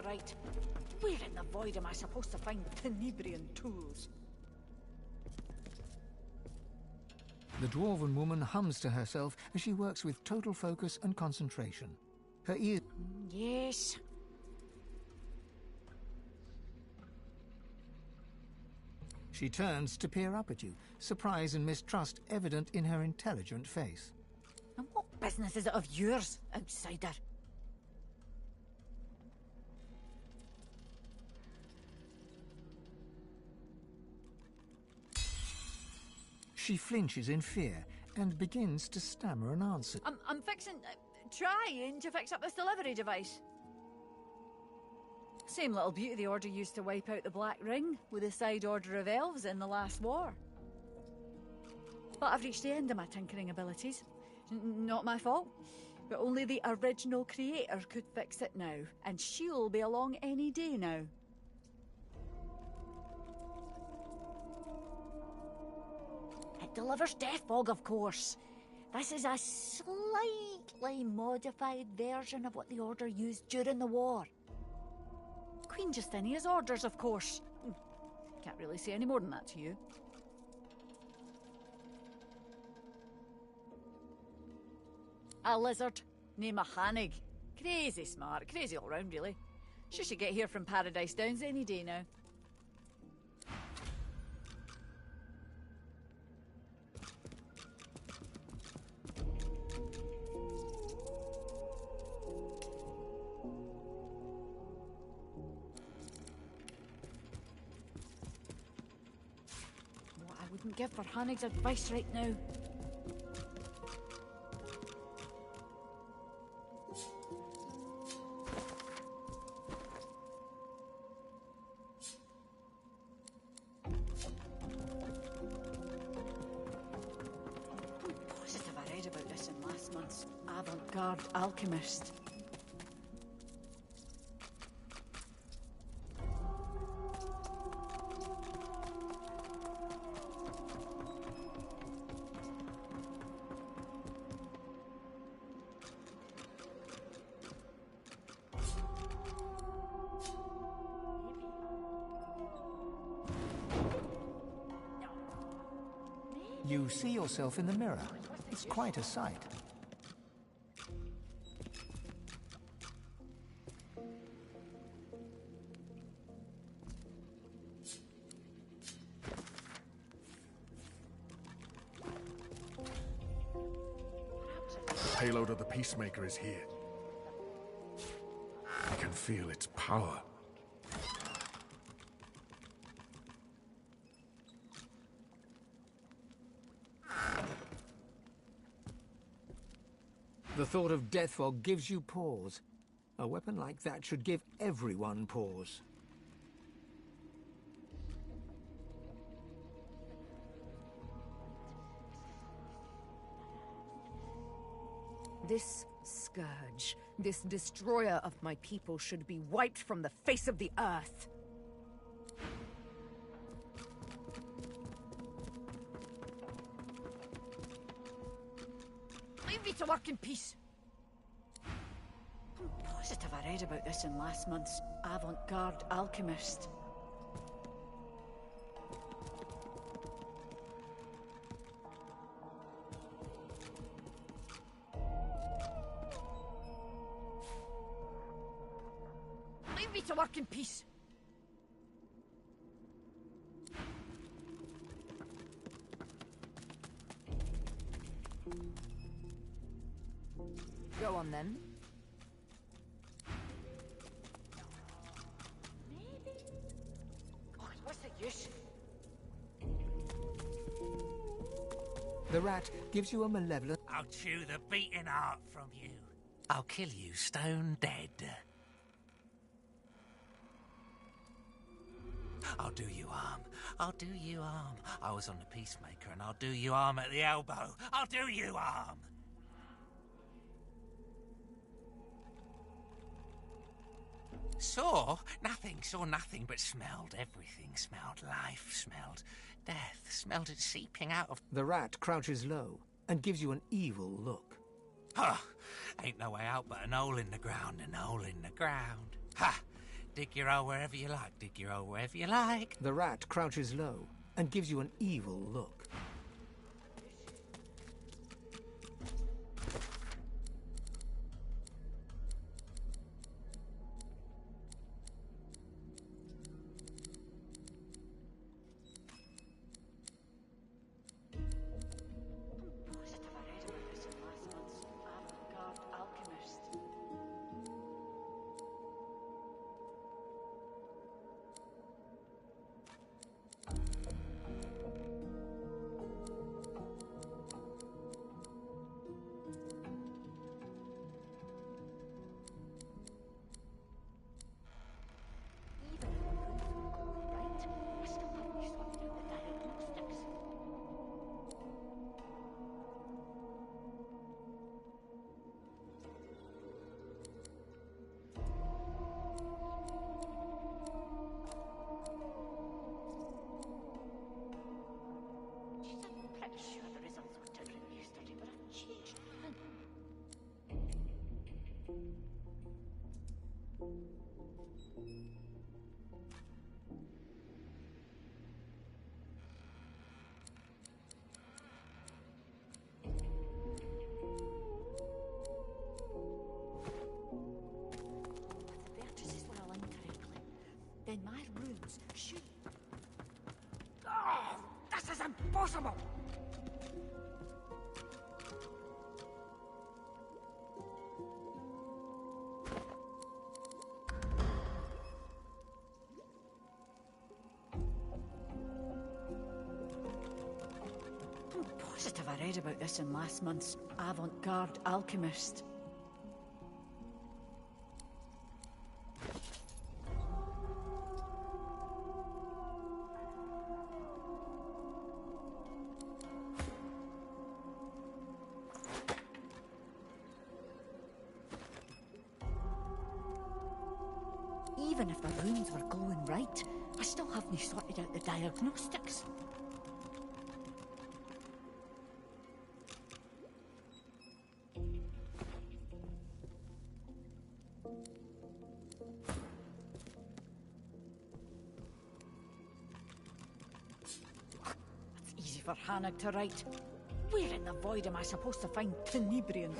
right. Where in the void am I supposed to find Tenebrian tools? The dwarven woman hums to herself as she works with total focus and concentration. Her ears... Yes. She turns to peer up at you, surprise and mistrust evident in her intelligent face. And what business is it of yours, outsider? She flinches in fear and begins to stammer an answer. I'm trying to fix up this delivery device. Same little beauty the Order used to wipe out the Black Ring with the side order of elves in the last war. But I've reached the end of my tinkering abilities. Not my fault. But only the original creator could fix it now, and she'll be along any day now. It delivers death fog, of course. This is a slightly modified version of what the Order used during the war. Queen Justinia's orders, of course. Can't really say any more than that to you. A lizard, name a Hanig. Crazy smart, crazy all round, really. She should get here from Paradise Downs any day now. What I wouldn't give for Hanig's advice right now. Avant-garde alchemist. You see yourself in the mirror. It's quite a sight. The payload of the Peacemaker is here. I can feel its power. The thought of death fog gives you pause. A weapon like that should give everyone pause. This scourge, this destroyer of my people, should be wiped from the face of the earth. Leave me to work in peace. I'm positive I read about this in last month's Avant-Garde Alchemist. Leave me to work in peace. Go on then. Maybe. Oh, what's the use? The rat gives you a malevolent... I'll chew the beating heart from you. I'll kill you stone dead. I'll do you harm. I'll do you harm. I was on the Peacemaker and I'll do you harm at the elbow. I'll do you harm. Saw nothing, but smelled everything. Smelled life, smelled death, smelled it seeping out of... The rat crouches low and gives you an evil look. Huh, ain't no way out but an hole in the ground, an hole in the ground. Ha! Dig your hole wherever you like. Dig your hole wherever you like. The rat crouches low and gives you an evil look. Then my runes should... Oh, this is impossible! I'm positive I read about this in last month's Avant-Garde Alchemist. Even if the runes were glowing right, I still haven't sorted out the diagnostics. That's easy for Hannah to write. Where in the void am I supposed to find Tenebrian?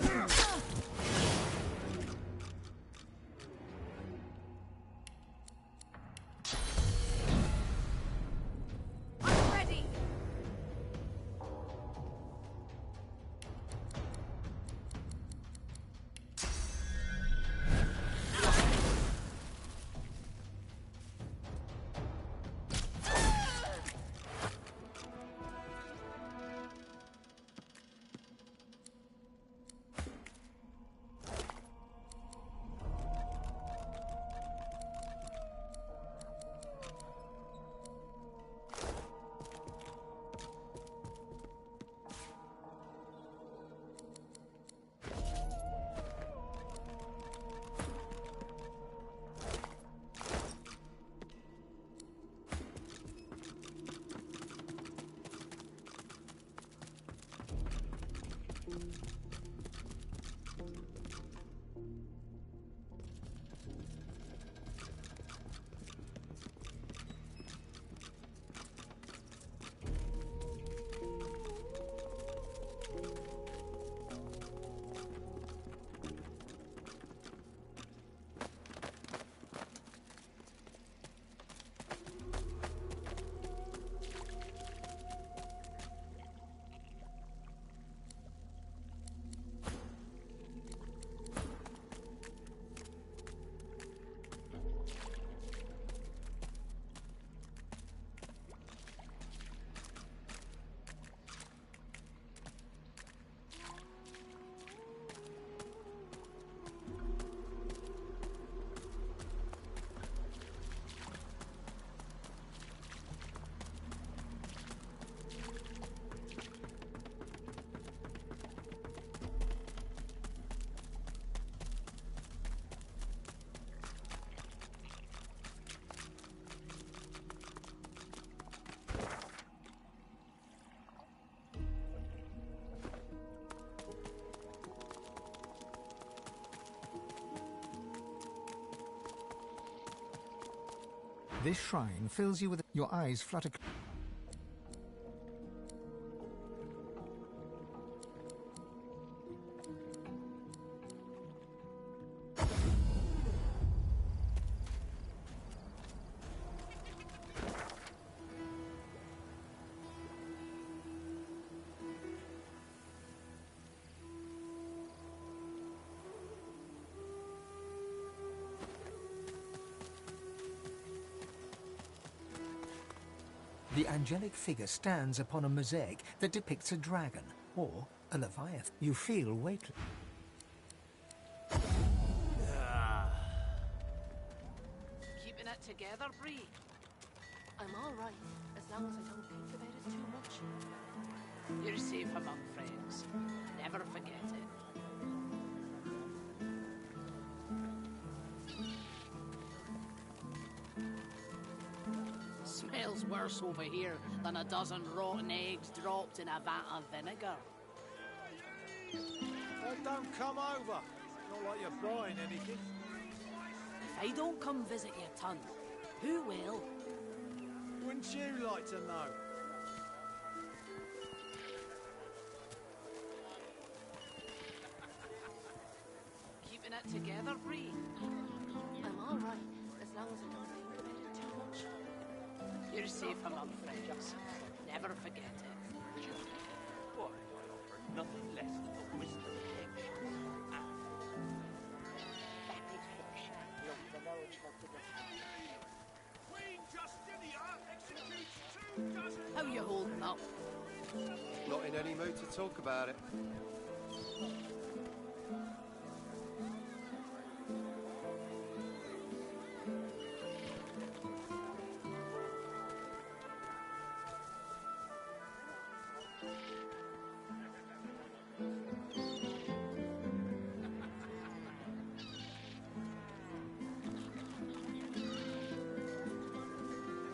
This shrine fills you with... Your eyes flutter... The angelic figure stands upon a mosaic that depicts a dragon, or a leviathan. You feel weightless. Keeping it together, Bree? I'm all right, as long as I don't think about it too much. You're safe among friends. Never forget it. Smells worse over here than a dozen rotten eggs dropped in a vat of vinegar. Well, don't come over. Not like you're buying anything. If I don't come visit your ton, who will? Wouldn't you like to know? Keeping it together, Bree? I'm all right, as long as I don't think about it too much. You're safe among friends. Never forget it. Why, I offer nothing less than the wisdom of ancient. That is fiction. The knowledge of the Queen Justinia executes 2 dozen... How you holding up? Not in any mood to talk about it.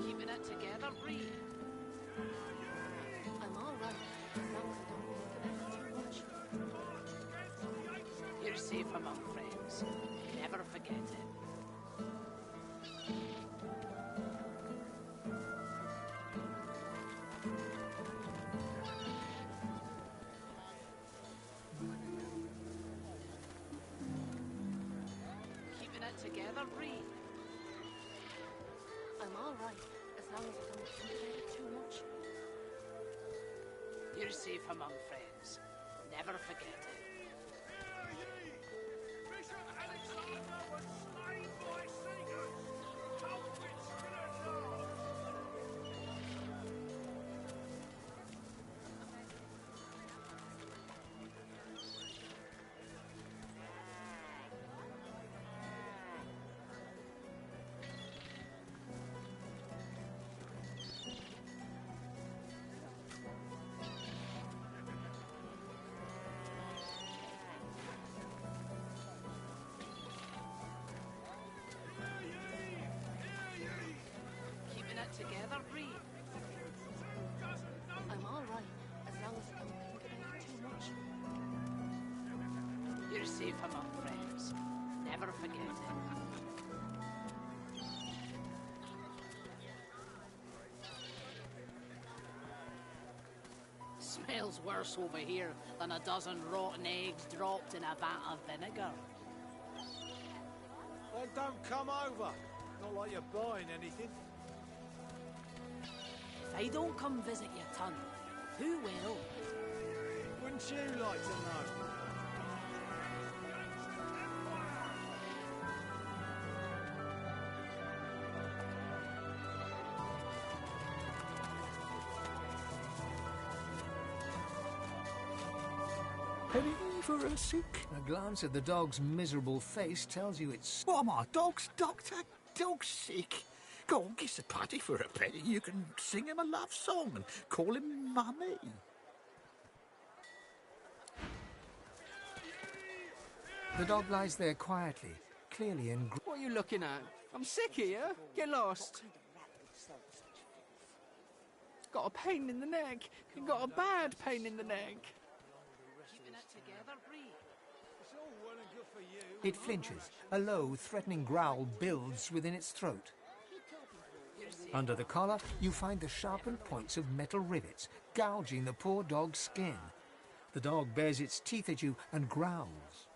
Keeping it together, Bree? I'm all right, as long as I don't think about it too much. You're safe among friends. Never forget it. Keeping it together, Bree? I'm all right, as long as I don't think about it too much. You're safe among friends. Never forget it. Hear ye! Bishop Alexander was slain by Seekers! Culprits still at large! Keeping it together, Bree? I'm all right, as long as I don't think about it too much. You're safe among friends. Never forget it. Smells worse over here than a dozen rotten eggs dropped in a vat of vinegar. Well, don't come over. Not like you're buying anything. If I don't come visit your ton, who will? Wouldn't you like to know? Penny for a sick. A glance at the dog's miserable face tells you it's... What am I, dog's doctor? Dog's sick? Go on, kiss a putty for a penny. You can sing him a love song and call him Mummy. The dog lies there quietly, clearly in... What are you looking at? I'm sick here. Get lost. Got a pain in the neck. You got a bad pain in the neck. Keeping it together, Bree? It's all well and good for you. It flinches. A low, threatening growl builds within its throat. Keep talking to Under the collar, you find the sharpened points of metal rivets, gouging the poor dog's skin. The dog bares its teeth at you and growls.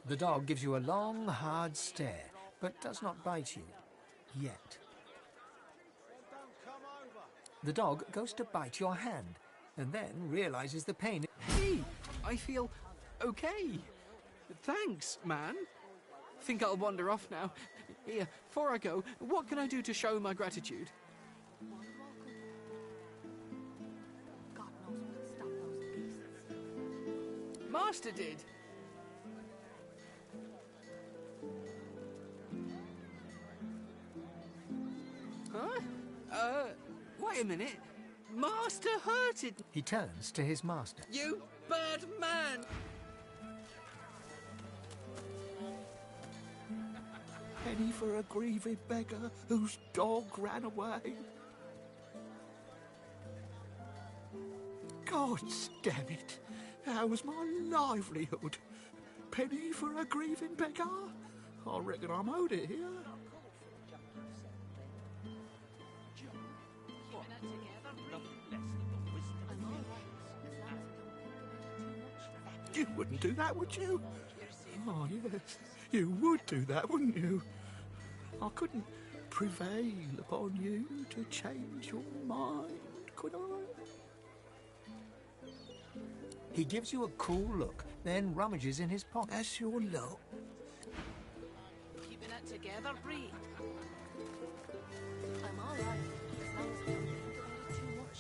The dog gives you a long, hard stare, but does not bite you. Yet. The dog goes to bite your hand, and then realizes the pain. Hey, I feel okay. Thanks, man. Think I'll wander off now. Here, before I go, what can I do to show my gratitude? God knows what stopped those beasts. Master did. Huh? Wait a minute. Master hurted me. He turns to his master. You bad man! Penny for a grieving beggar whose dog ran away. God damn it. That was my livelihood. Penny for a grieving beggar? I reckon I'm owed it here. You wouldn't do that, would you? Oh, yes. You would do that, wouldn't you? I couldn't prevail upon you to change your mind, could I? He gives you a cool look, then rummages in his pocket. That's your luck. Keeping it together, Bree. I'm all right, as long as I don't think about it too much.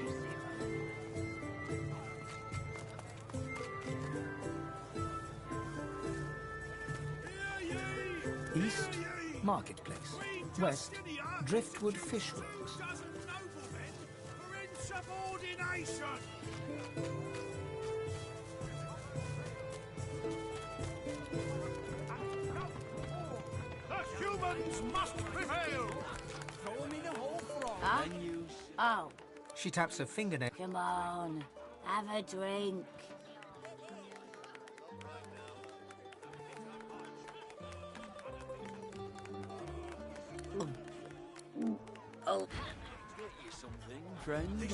You're safe. East, Marketplace. West, Driftwood Fishworks. The humans must prevail! Throw me the whole frog. Huh? Oh, She taps her fingernail. come on. Have a drink. Oh. Get you something, friend.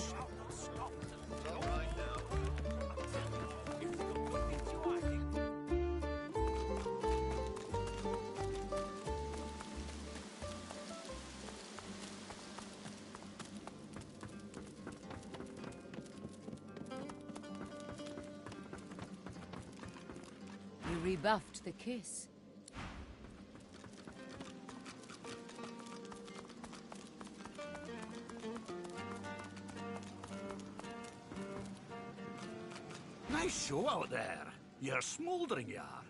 You rebuffed the kiss. Nice show out there. You're smouldering, you are.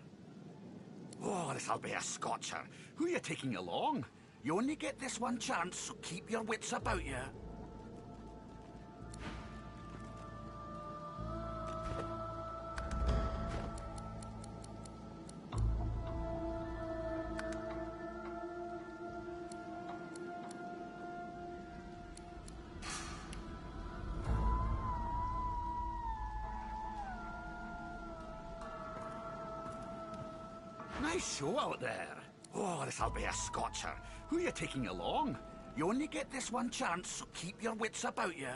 Oh, this'll be a scotcher. Who you taking along? You only get this one chance, so keep your wits about you. Nice show out there. Oh, this'll be a scotcher. Who you taking along? You only get this one chance, so keep your wits about you.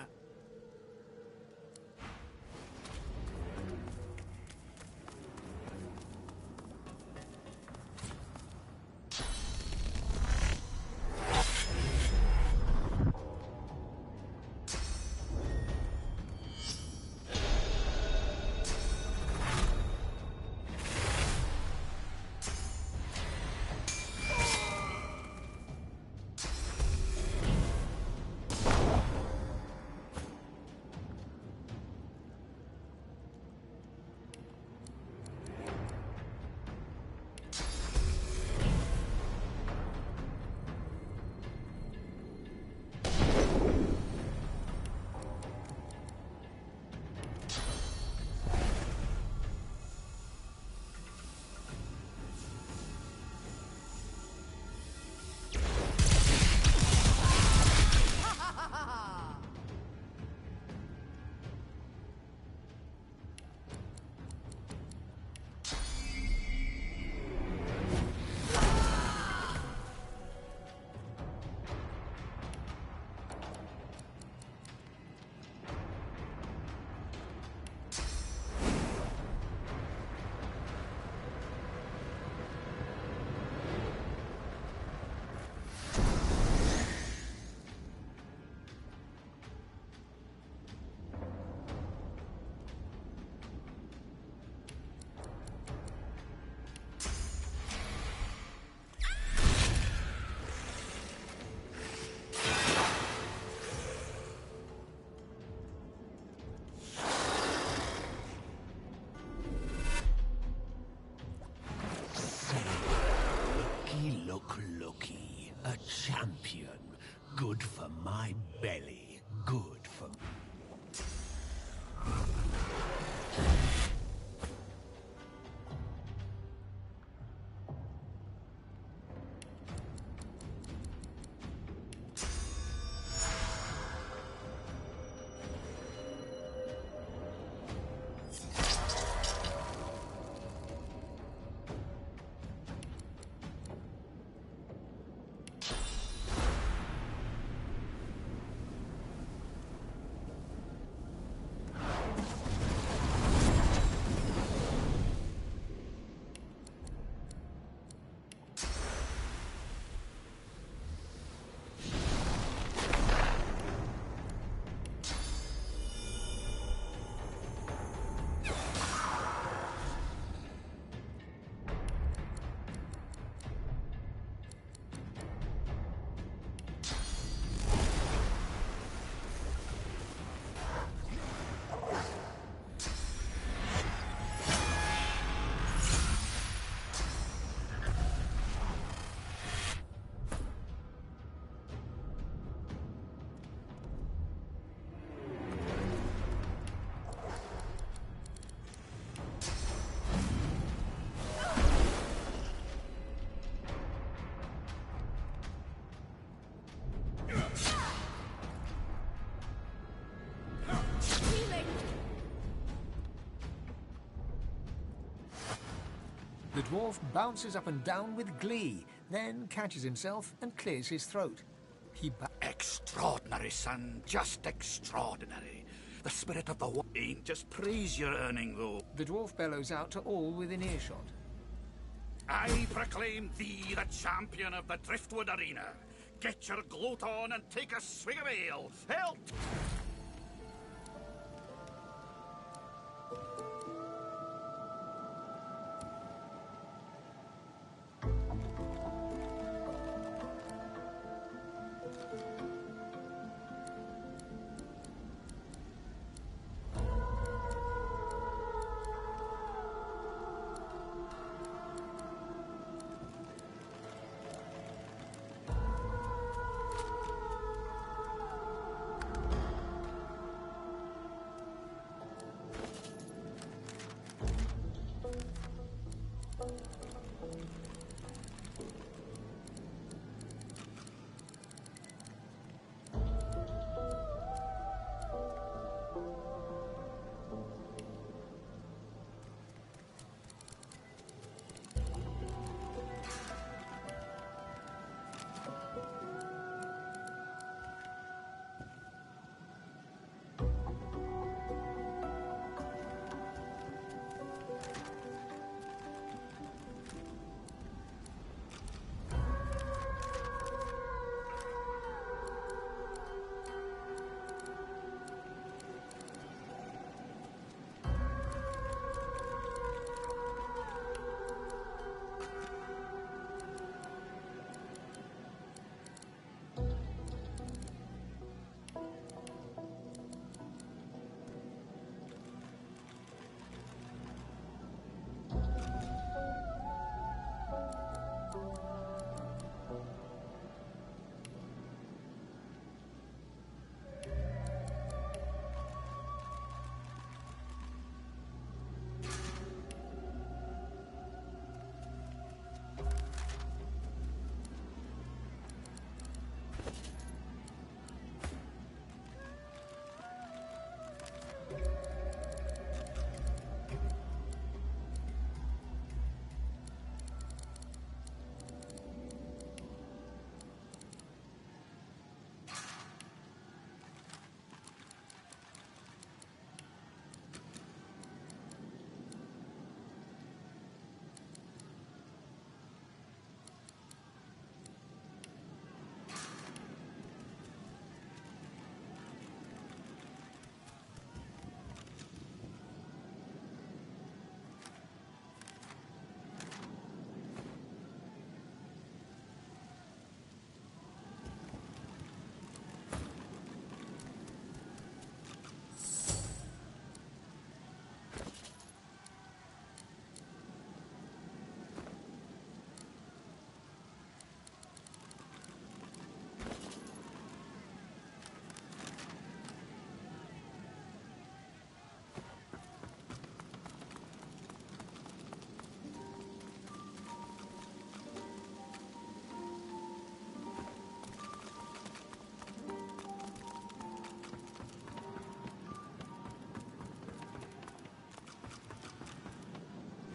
Good for my belly. Good for... The dwarf bounces up and down with glee, then catches himself and clears his throat. Extraordinary, son. Just extraordinary. The spirit of the war ain't just praise you're earning, though. The dwarf bellows out to all within earshot. I proclaim thee the champion of the Driftwood Arena. Get your gloat on and take a swig of ale. Help!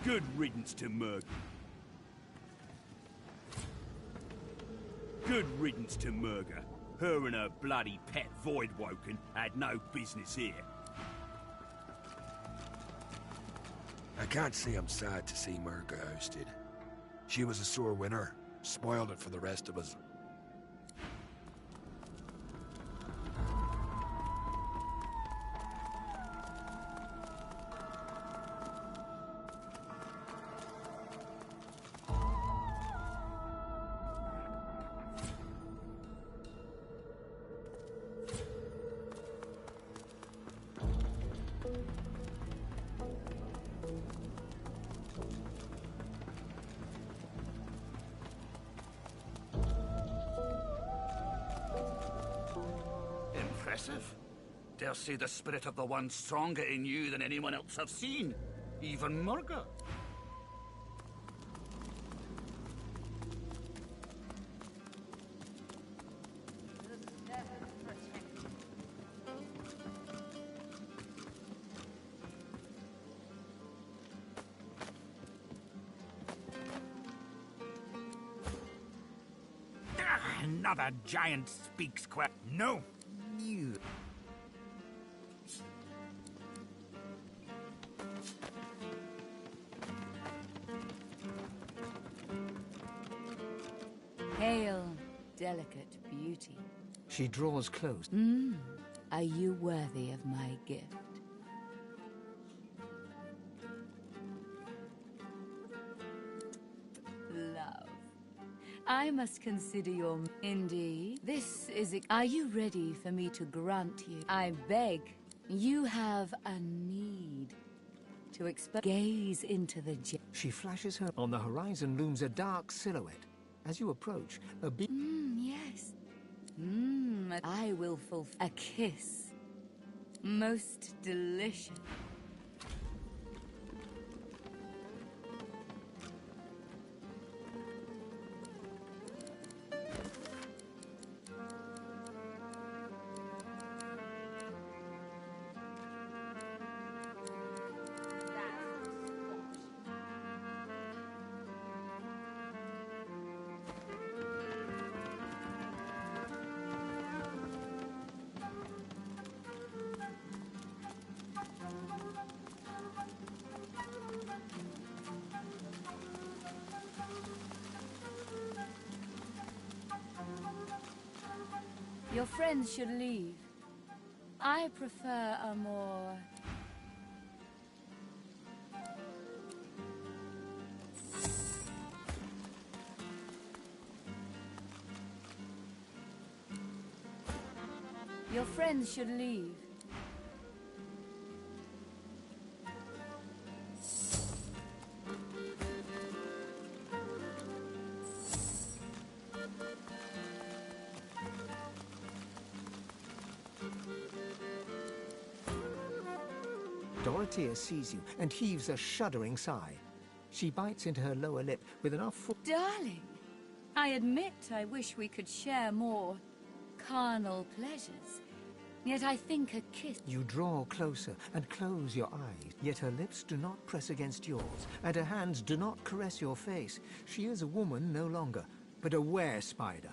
Good riddance to Murga. Good riddance to Murga. Her and her bloody pet Voidwoken had no business here. I can't say I'm sad to see Murga ousted. She was a sore winner. Spoiled it for the rest of us. Impressive. Dare say the spirit of the one stronger in you than anyone else I've seen. Even Murga. Another giant speaks No. You. Hail, delicate beauty. She draws close. Are you worthy of my gift? Love. I must consider your... Indeed. This is... Are you ready for me to grant you? I beg. You have a need to gaze into the... She flashes her... On the horizon looms a dark silhouette. As you approach, a big... yes. I will fulfill... A kiss. Most delicious. Your friends should leave. I prefer a more... Your friends should leave. Dorothea sees you and heaves a shuddering sigh. She bites into her lower lip with enough Darling, I admit I wish we could share more carnal pleasures. Yet I think a kiss... You draw closer and close your eyes, yet her lips do not press against yours, and her hands do not caress your face. She is a woman no longer, but a were-spider.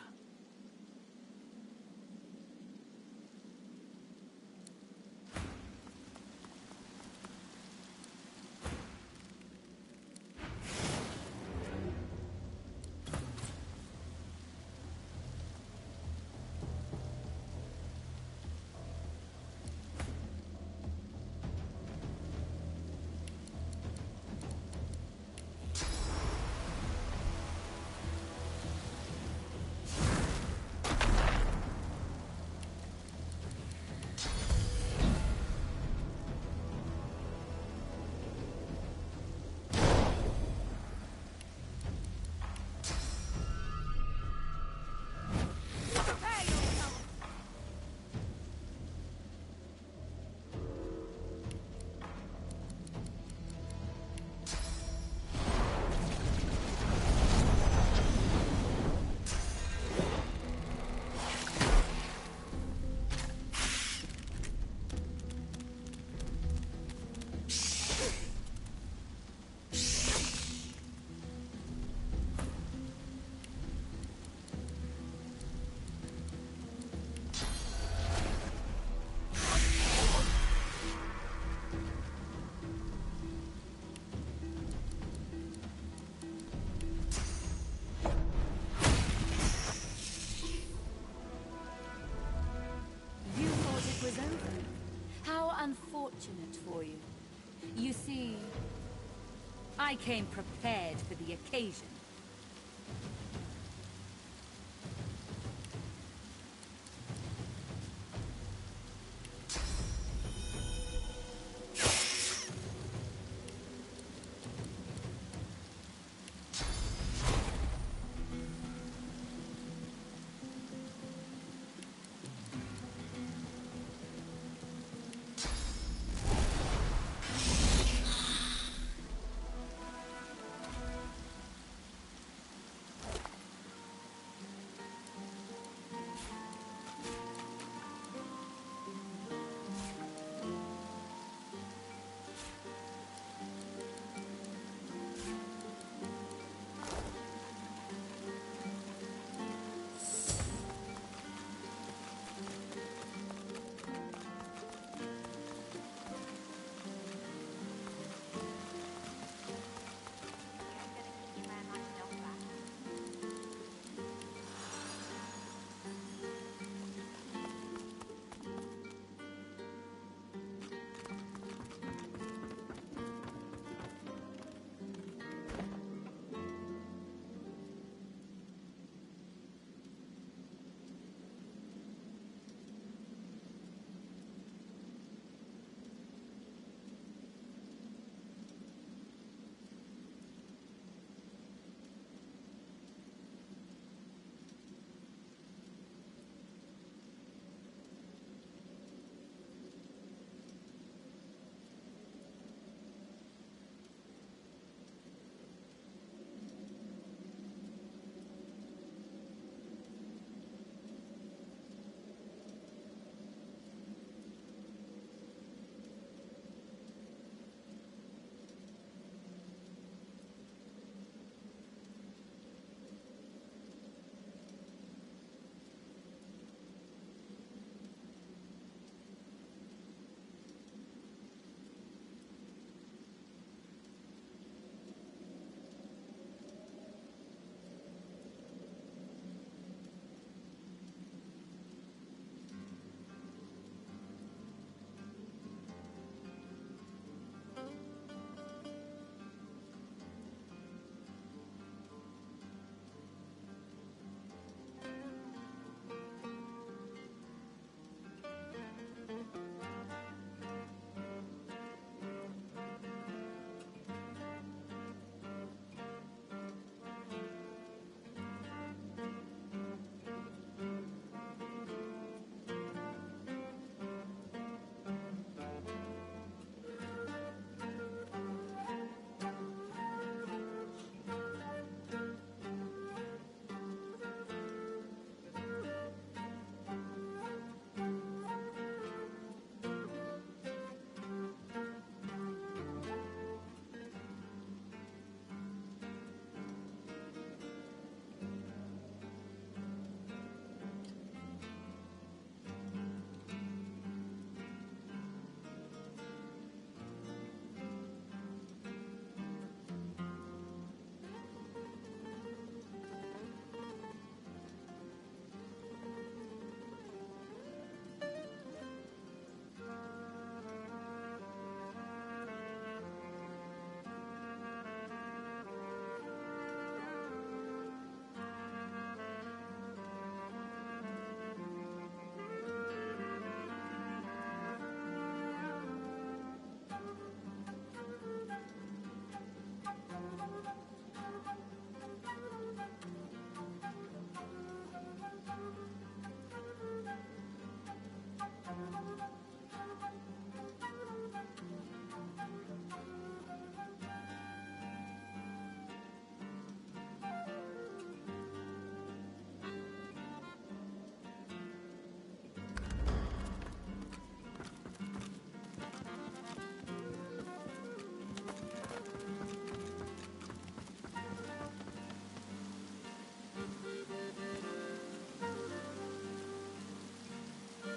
You see, I came prepared for the occasion.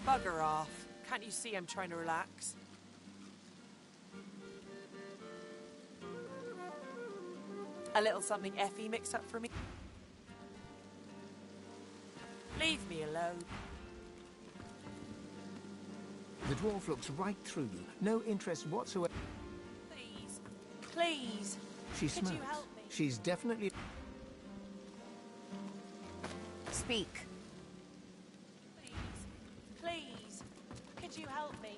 Bugger off. Can't you see I'm trying to relax? A little something Effie mixed up for me? Leave me alone. The dwarf looks right through you. No interest whatsoever. Please. She Could you smokes. help me? She's definitely... Speak. Please. Could you help me?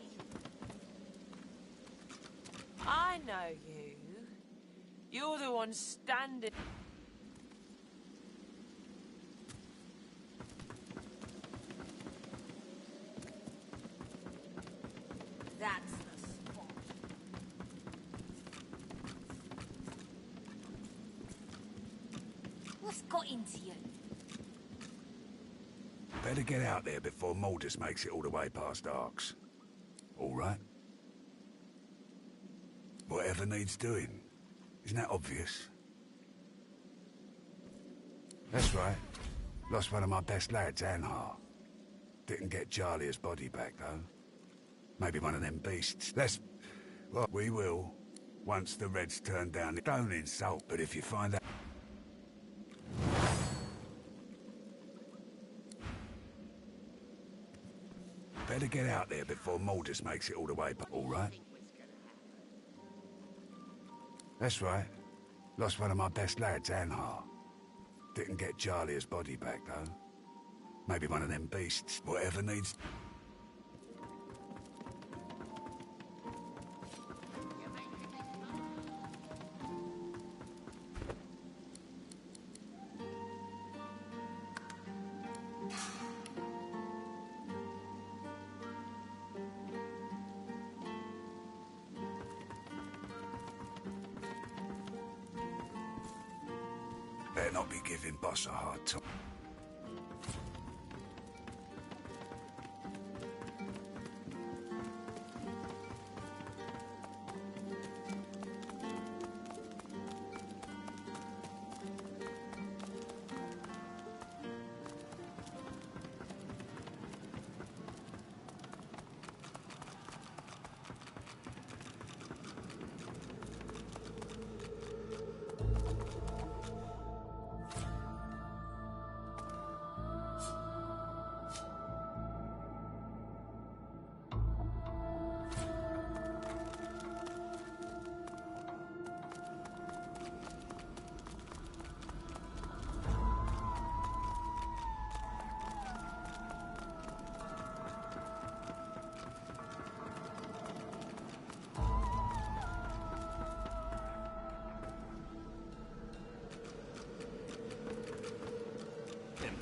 I know you. You're the one standing... That's the spot. What's got into you? Better get out there before Maldus makes it all the way past Arks. All right? Whatever needs doing. Isn't that obvious? That's right. Lost one of my best lads, Anhar. Didn't get Jarlia's body back, though. Maybe one of them beasts. Well, we will, once the Reds turn down. Don't insult, but if you find out... Better get out there before Maldus makes it all the way, all right? That's right. Lost one of my best lads, Anhar. Didn't get Jarlia's body back, though. Maybe one of them beasts. Whatever needs... Better not be giving Boss a hard time.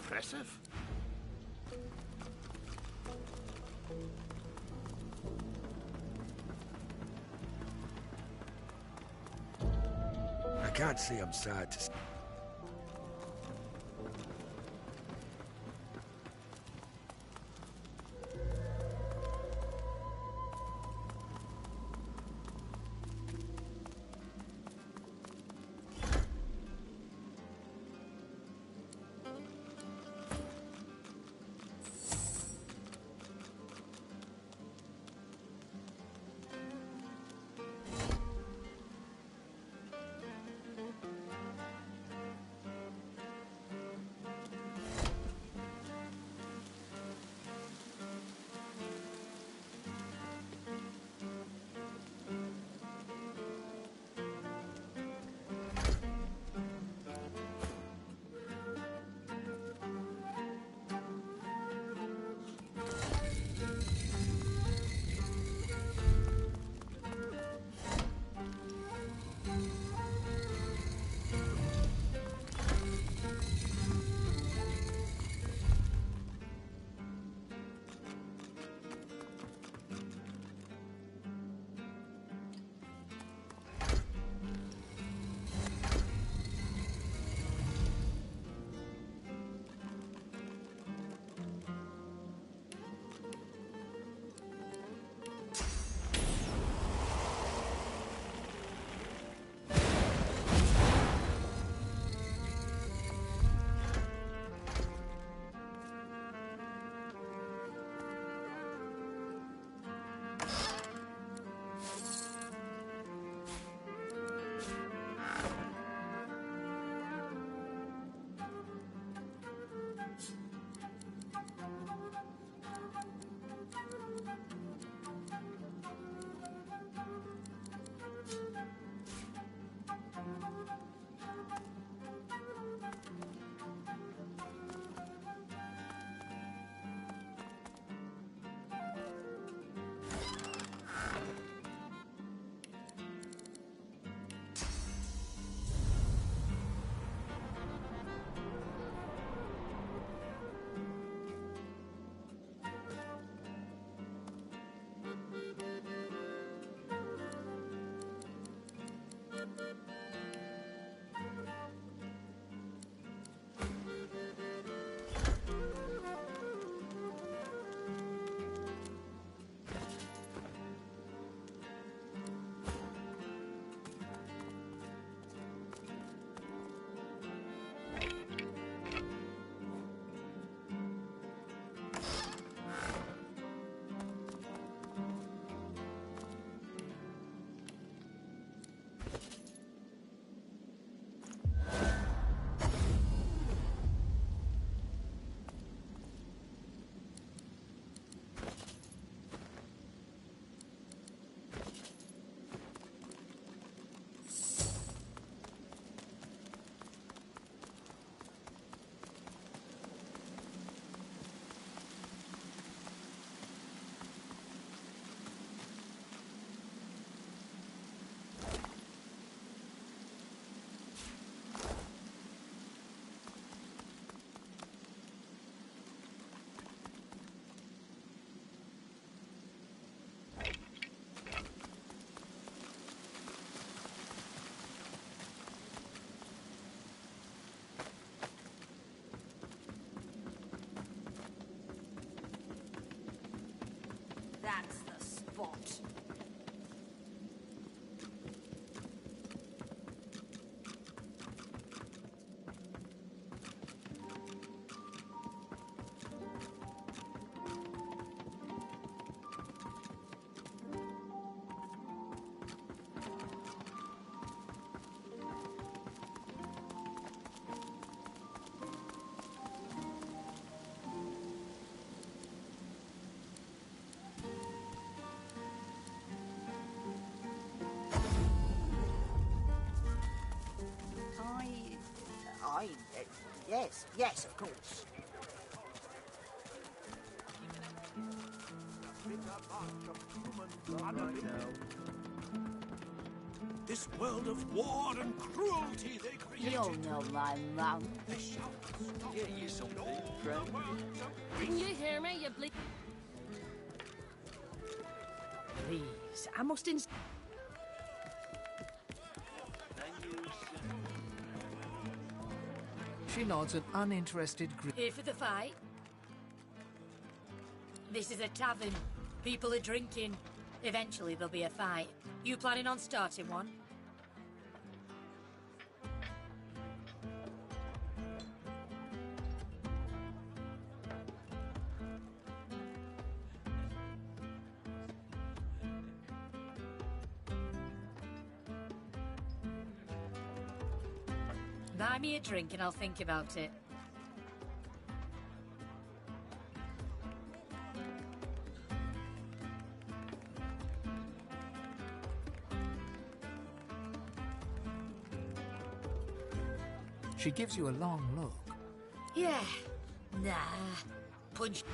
Impressive. I can't see I'm sad to... Yes, yes, of course. This world of war and cruelty they created. You'll know my mum. Get you something, friend. Can you hear me, you bleep? Please, I must ins... She nods an uninterested grin. Here for the fight? This is a tavern. People are drinking. Eventually there'll be a fight. You planning on starting one? Buy me a drink and I'll think about it. She gives you a long look. Yeah. Nah. Punch.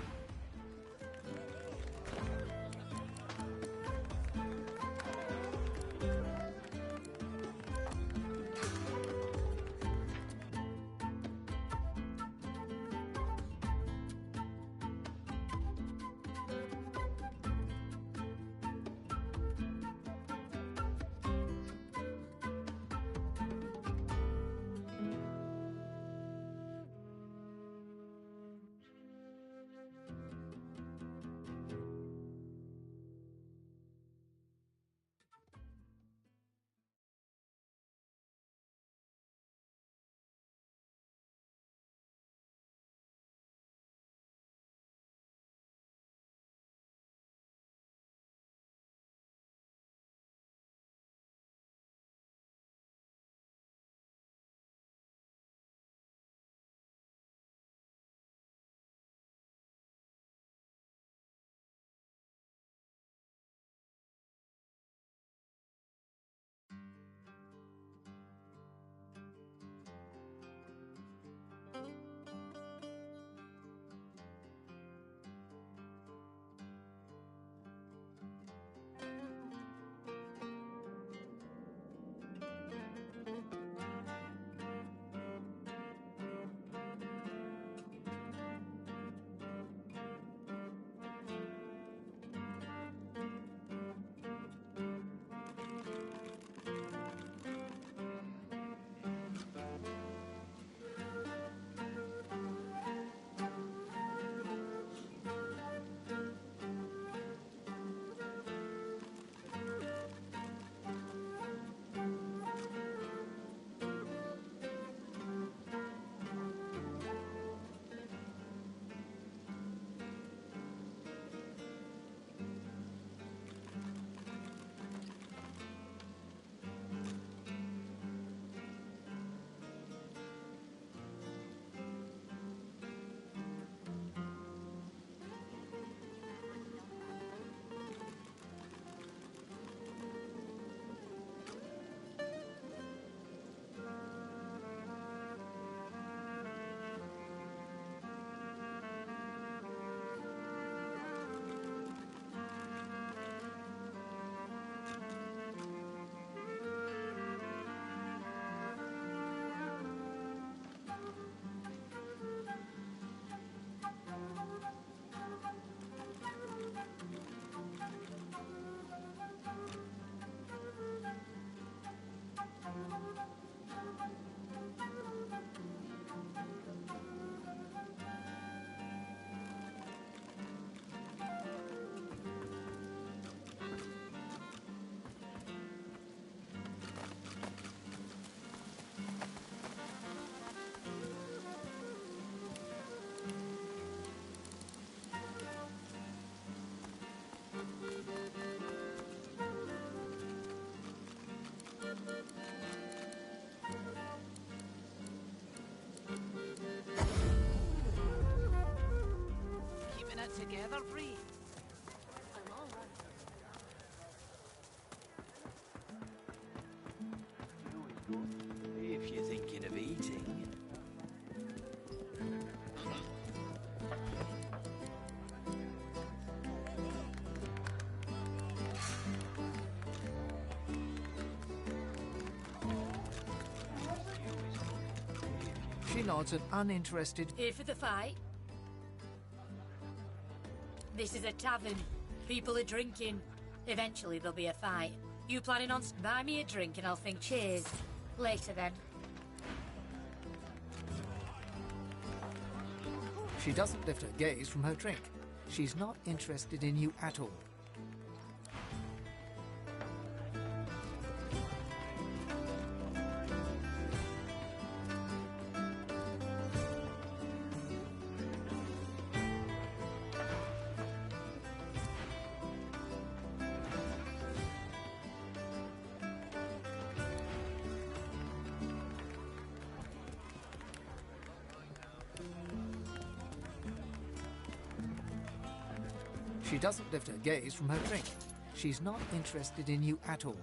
together, Bree. I'm all right. If you're thinking of eating. She nods an uninterested... Here for the fight? This is a tavern. People are drinking. Eventually there'll be a fight. You planning on... Buy me a drink and I'll think cheers. Later then. She doesn't lift her gaze from her drink. She's not interested in you at all. She doesn't lift her gaze from her drink. She's not interested in you at all.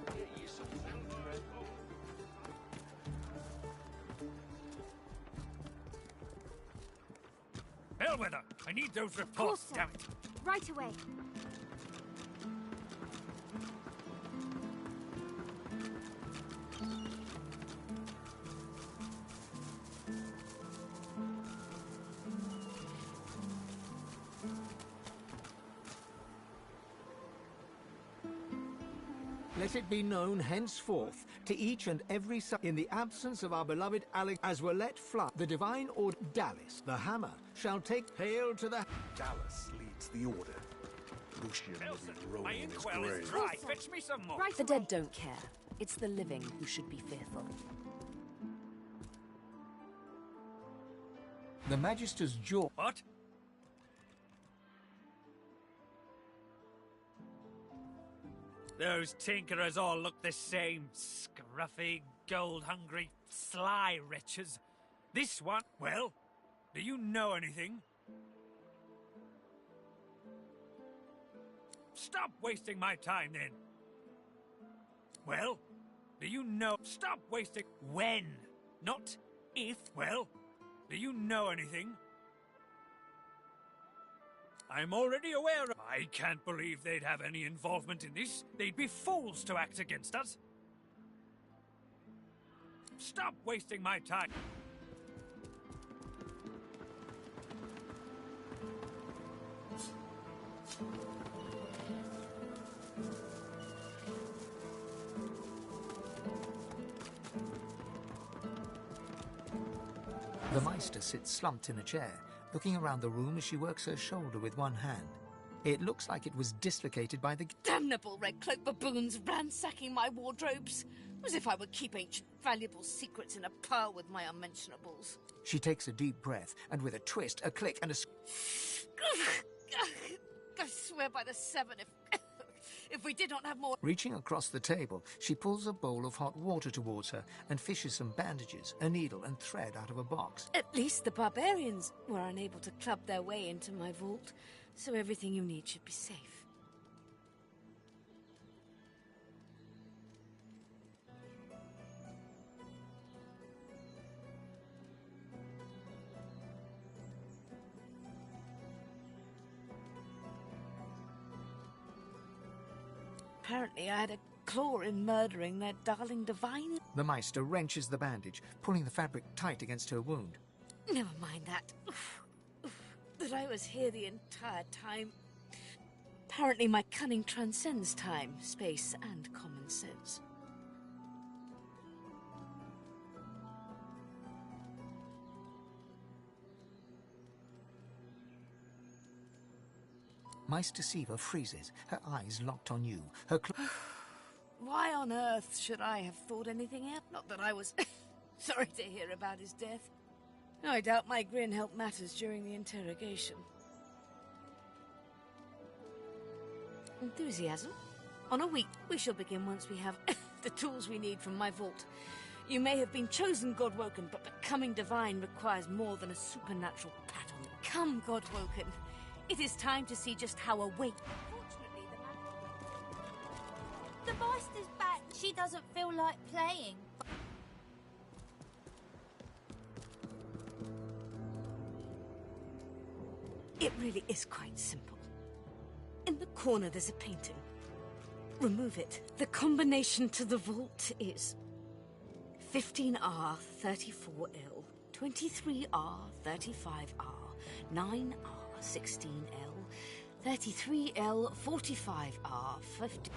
Get you something, friend. Bellwether, I need those reports, damn it. Right away. Let it be known henceforth to each and every son, in the absence of our beloved Alec, as were let fly, the divine order Dallas, the hammer, shall take hail to the... Dallas leads the order. Lucian will be rolling My in his inkwell is grave. dry. Fetch me some more. The dead don't care. It's the living who should be fearful. The Magister's jaw... What? Those tinkerers all look the same. Scruffy, gold-hungry, sly wretches. This one, well, do you know anything? Stop wasting my time, then. Well, do you know... Stop wasting... When? Not if. Well, do you know anything? I'm already aware of... I can't believe they'd have any involvement in this. They'd be fools to act against us. Stop wasting my time. The Meister sits slumped in a chair, looking around the room as she works her shoulder with one hand. It looks like it was dislocated by the... Damnable red-cloaked baboons ransacking my wardrobes, as if I would keep ancient valuable secrets in a pile with my unmentionables. She takes a deep breath, and with a twist, a click, and a... I swear by the seven, if we did not have more... Reaching across the table, she pulls a bowl of hot water towards her and fishes some bandages, a needle, and thread out of a box. At least the barbarians were unable to club their way into my vault, so everything you need should be safe. Apparently I had a claw in murdering their darling divine... The Meister wrenches the bandage, pulling the fabric tight against her wound. Never mind that. That I was here the entire time. Apparently my cunning transcends time, space, and common sense. Meister Siva freezes, her eyes locked on you. Her Why on earth should I have thought anything else? Not that I was sorry to hear about his death. I doubt my grin helped matters during the interrogation. Enthusiasm? On a week, we shall begin once we have the tools we need from my vault. You may have been chosen, Godwoken, but becoming divine requires more than a supernatural pat on the... Come, Godwoken. It is time to see just how awake... Fortunately, the Meister's back. She doesn't feel like playing. It really is quite simple. In the corner there's a painting. Remove it. The combination to the vault is 15R 34L, 23R 35R, 9R 16L, 33L 45R 50.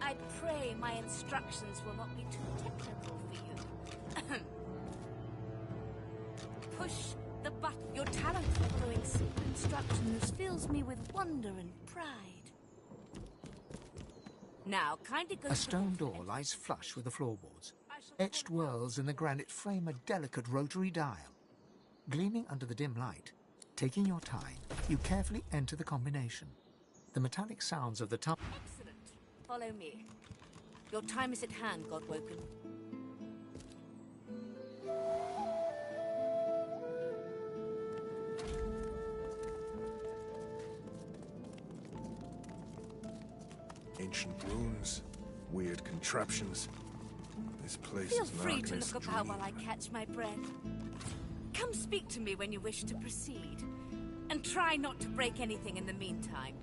I pray my instructions will not be too technical for you. Push the button. Your talent for following simple instructions fills me with wonder and pride. Now, kindly go... A stone door lies flush with the floorboards. Etched whorls in the granite frame a delicate rotary dial. Gleaming under the dim light, taking your time, you carefully enter the combination. The metallic sounds of the tunnel... Excellent. Follow me. Your time is at hand, Godwoken. Ancient runes, weird contraptions. This place Feel is free not to look about while I catch my breath. Come speak to me when you wish to proceed. And try not to break anything in the meantime.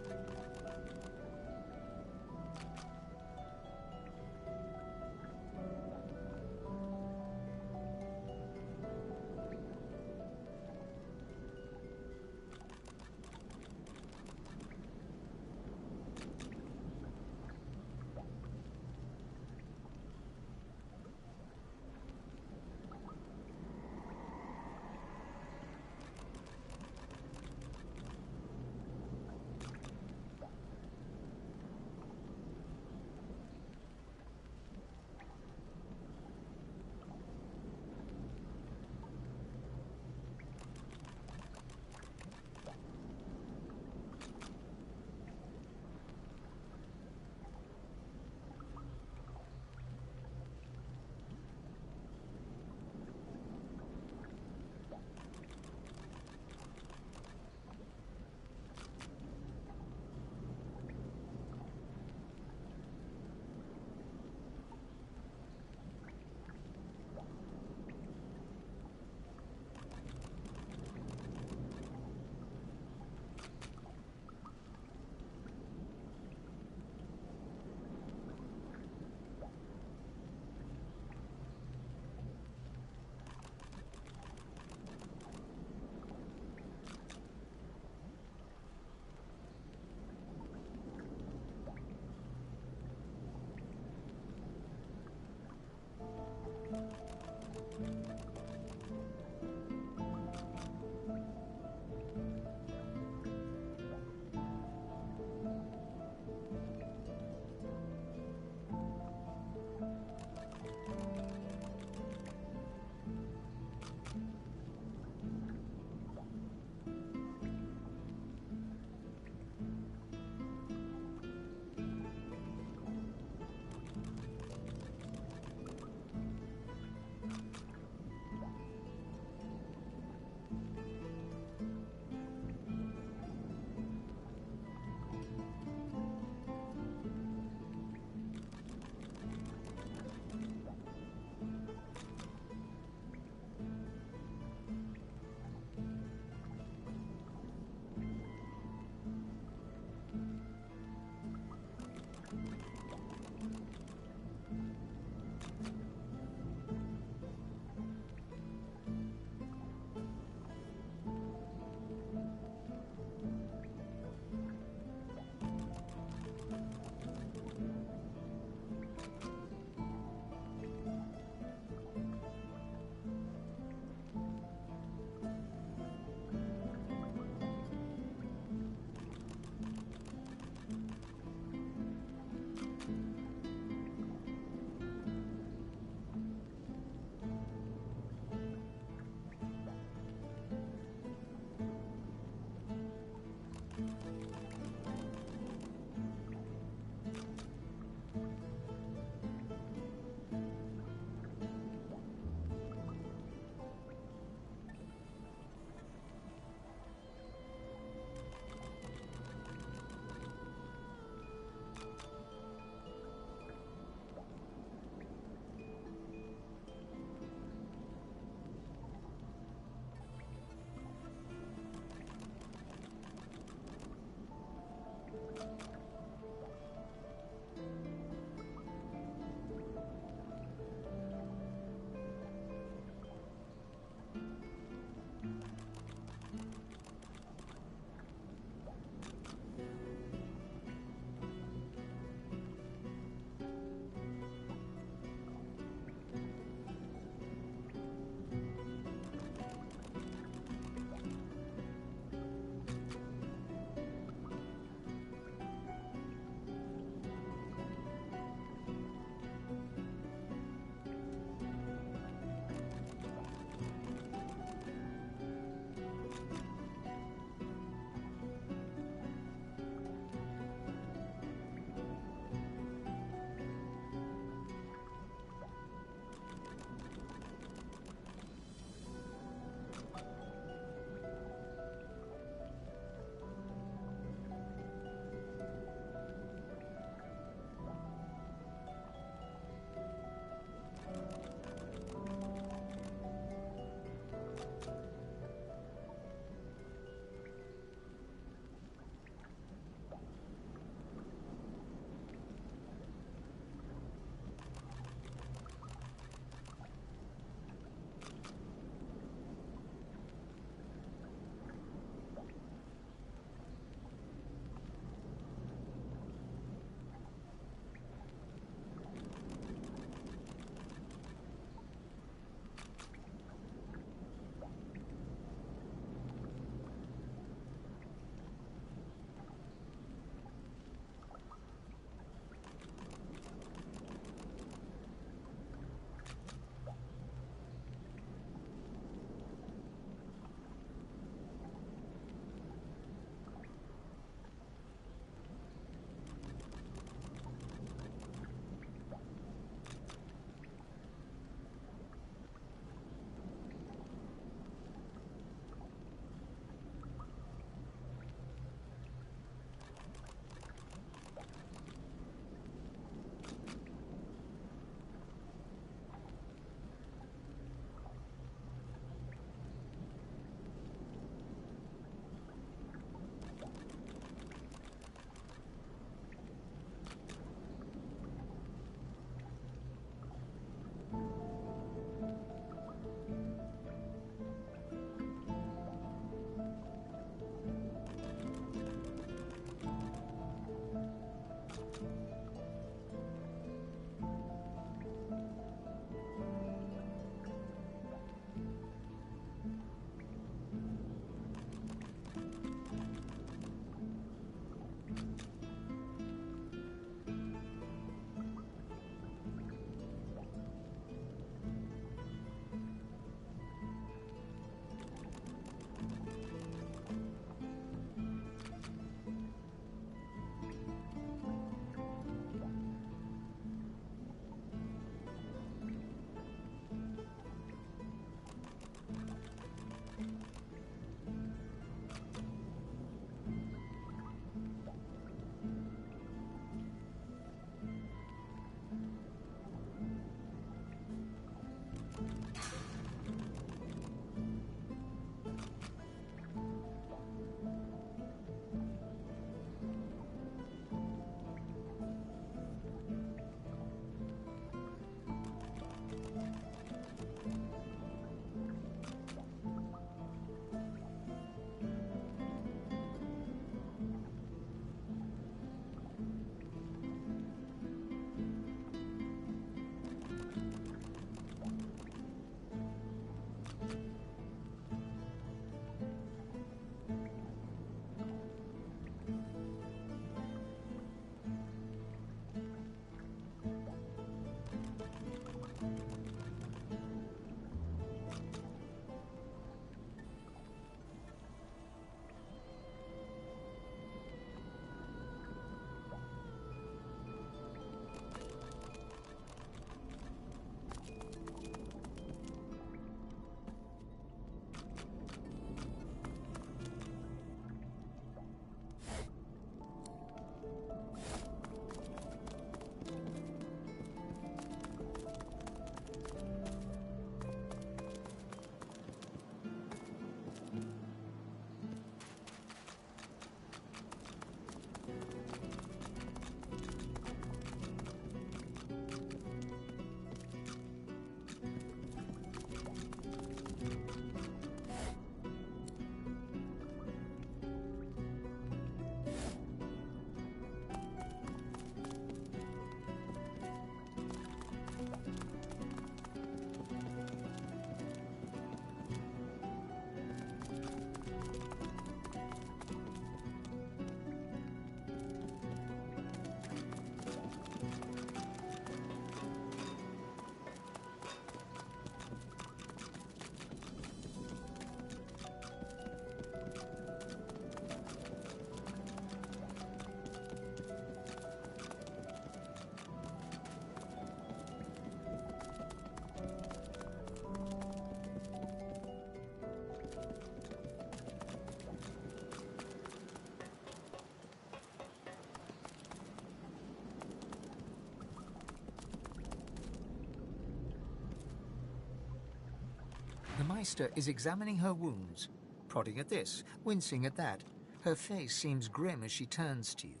Meister is examining her wounds, prodding at this, wincing at that. Her face seems grim as she turns to you.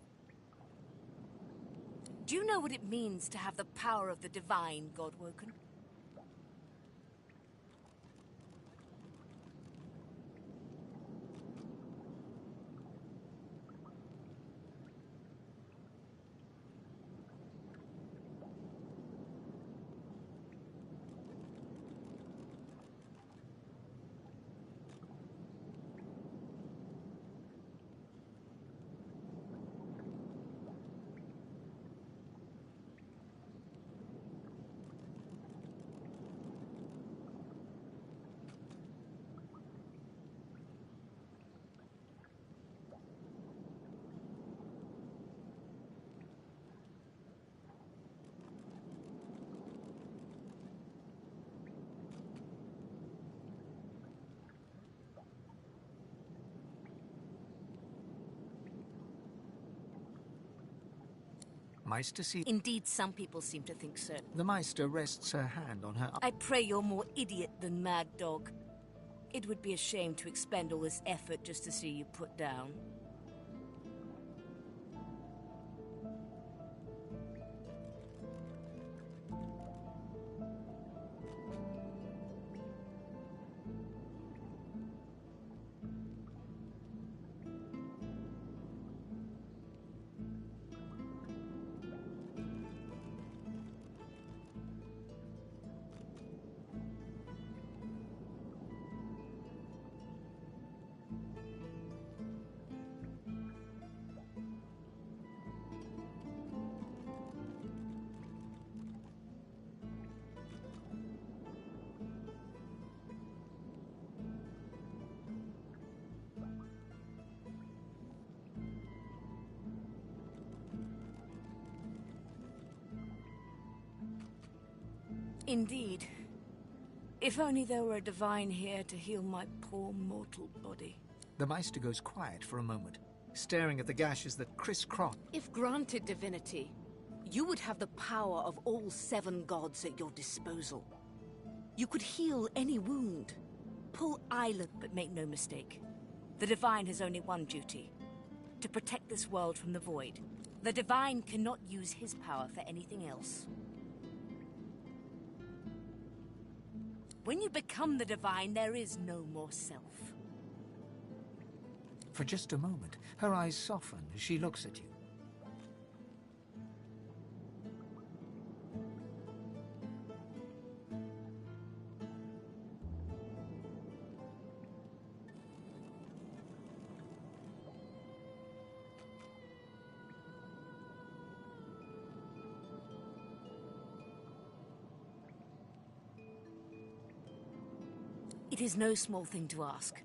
Do you know what it means to have the power of the divine, Godwoken? Meister sees... Indeed, some people seem to think so. The Meister rests her hand on her... I pray you're more idiot than mad dog. It would be a shame to expend all this effort just to see you put down. Indeed. If only there were a divine here to heal my poor mortal body. The Meister goes quiet for a moment, staring at the gashes that crisscross. If granted divinity, you would have the power of all 7 gods at your disposal. You could heal any wound, pull eyelid, but make no mistake. The divine has only one duty: to protect this world from the void. The divine cannot use his power for anything else. When you become the divine, there is no more self. For just a moment, her eyes soften as she looks at you. It is no small thing to ask,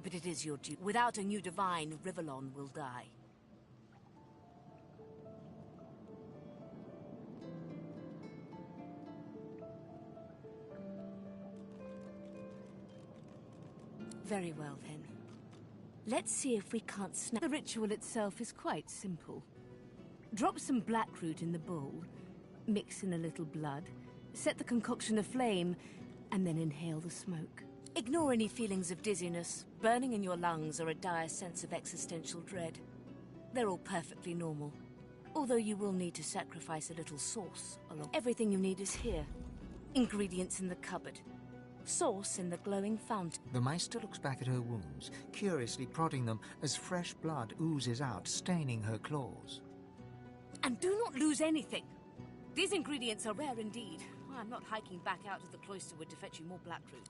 but it is your duty. Without a new divine, Rivellon will die. Very well, then. Let's see if we can't snap... The ritual itself is quite simple. Drop some blackroot in the bowl, mix in a little blood, set the concoction aflame, and then inhale the smoke. Ignore any feelings of dizziness, burning in your lungs, or a dire sense of existential dread. They're all perfectly normal. Although you will need to sacrifice a little sauce along. Everything you need is here. Ingredients in the cupboard. Sauce in the glowing fountain. The Meister looks back at her wounds, curiously prodding them as fresh blood oozes out, staining her claws. And do not lose anything. These ingredients are rare indeed. I'm not hiking back out to the cloisterwood to fetch you more blackroot.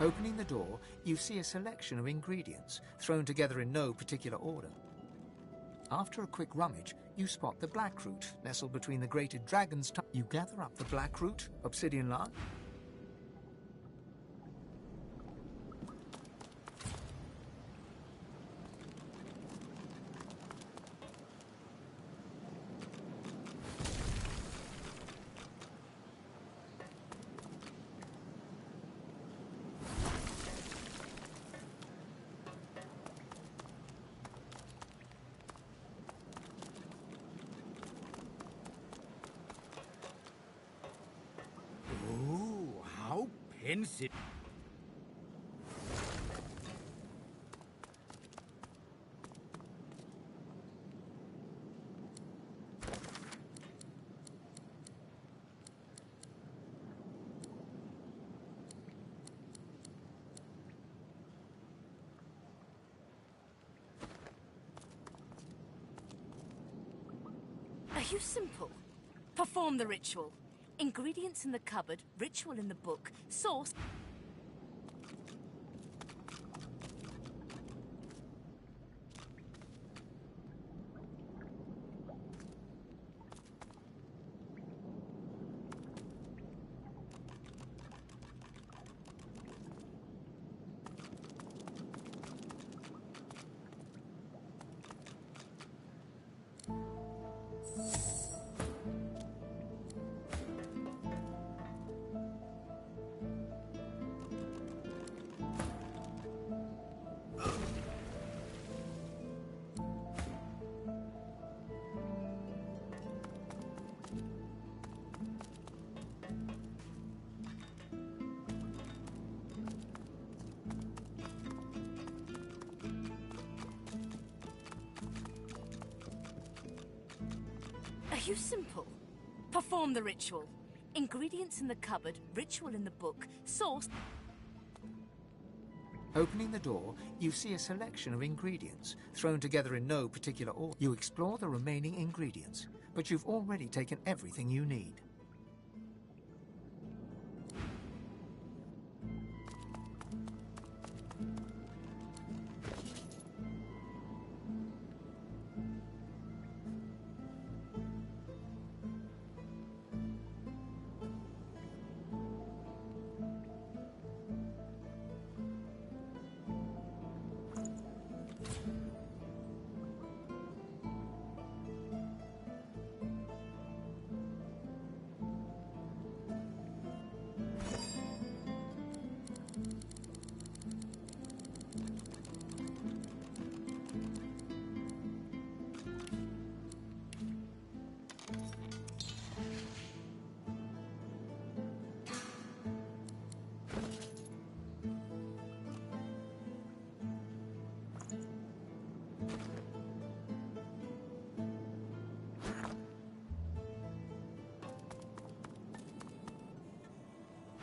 Opening the door, you see a selection of ingredients, thrown together in no particular order. After a quick rummage, you spot the blackroot, nestled between the grated dragon's tongue. You gather up the blackroot, obsidian lard. Insid. Are you simple? Perform the ritual. Ingredients in the cupboard, ritual in the book, source... Are you simple? Perform the ritual. Ingredients in the cupboard, ritual in the book, source... Opening the door, you see a selection of ingredients, thrown together in no particular order. You explore the remaining ingredients, but you've already taken everything you need.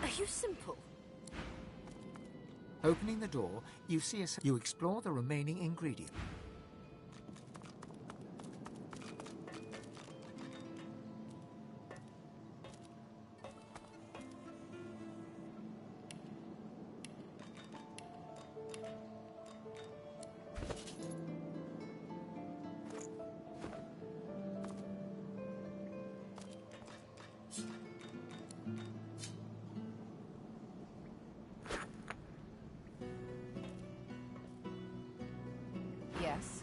Are you simple? Opening the door, you see you explore the remaining ingredient. Yes.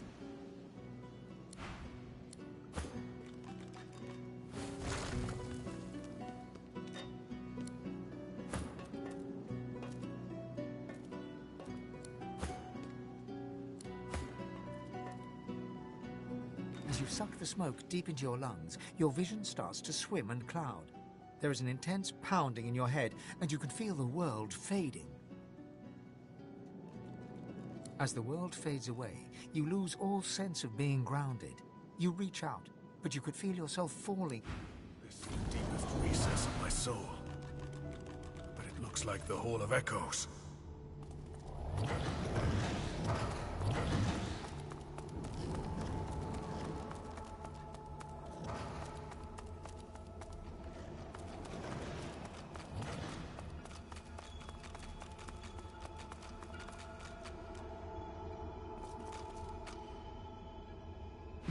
As you suck the smoke deep into your lungs, your vision starts to swim and cloud. There is an intense pounding in your head, and you can feel the world fading. As the world fades away, you lose all sense of being grounded. You reach out, but you could feel yourself falling. This is the deepest recess of my soul. But it looks like the Hall of Echoes.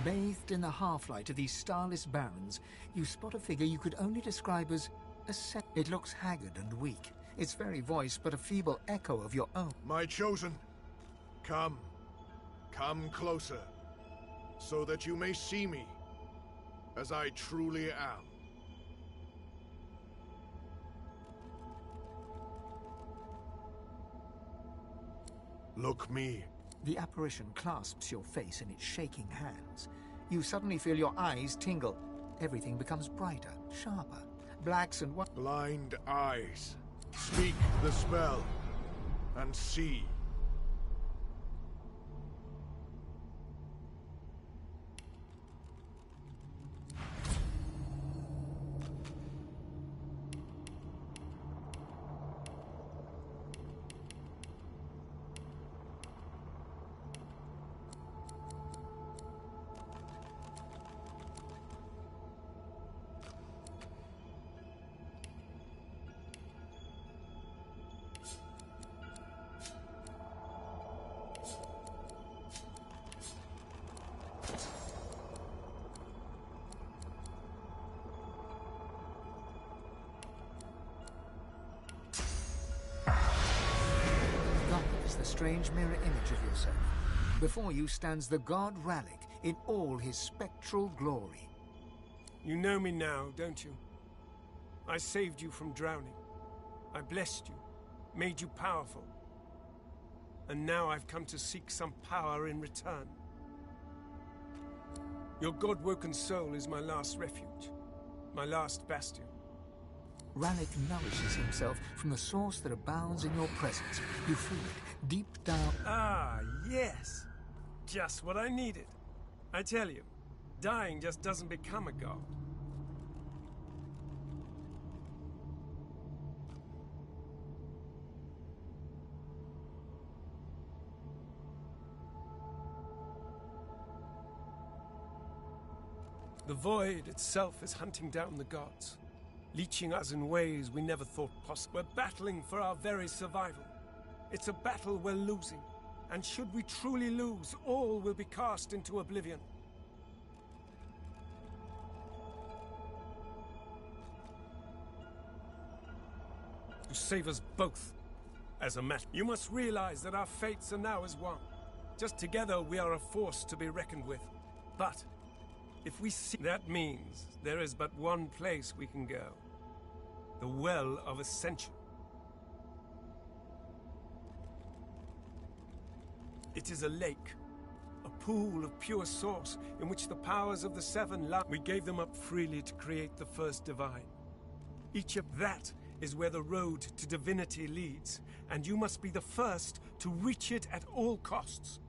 Bathed in the half-light of these starless barrens, you spot a figure you could only describe as It looks haggard and weak, its very voice but a feeble echo of your own. My chosen, come. Come closer, so that you may see me as I truly am. Look me. The apparition clasps your face in its shaking hands. You suddenly feel your eyes tingle. Everything becomes brighter, sharper. Blacks and white. Blind eyes. Speak the spell, and see. The strange mirror image of yourself. Before you stands the god Rallic in all his spectral glory. You know me now, don't you? I saved you from drowning. I blessed you, made you powerful. And now I've come to seek some power in return. Your god-woken soul is my last refuge, my last bastion. Rallic nourishes himself from the source that abounds in your presence. You feel it deep down. Ah, yes. Just what I needed. I tell you, dying just doesn't become a god. The void itself is hunting down the gods, leeching us in ways we never thought possible. We're battling for our very survival. It's a battle we're losing, and should we truly lose, all will be cast into oblivion. To save us both, as a matter, you must realize that our fates are now as one. Just together we are a force to be reckoned with. But if we see, that means there is but one place we can go. The Well of Ascension. It is a lake, a pool of pure source in which the powers of the Seven lie. We gave them up freely to create the first divine. Each of that is where the road to divinity leads, and you must be the first to reach it at all costs.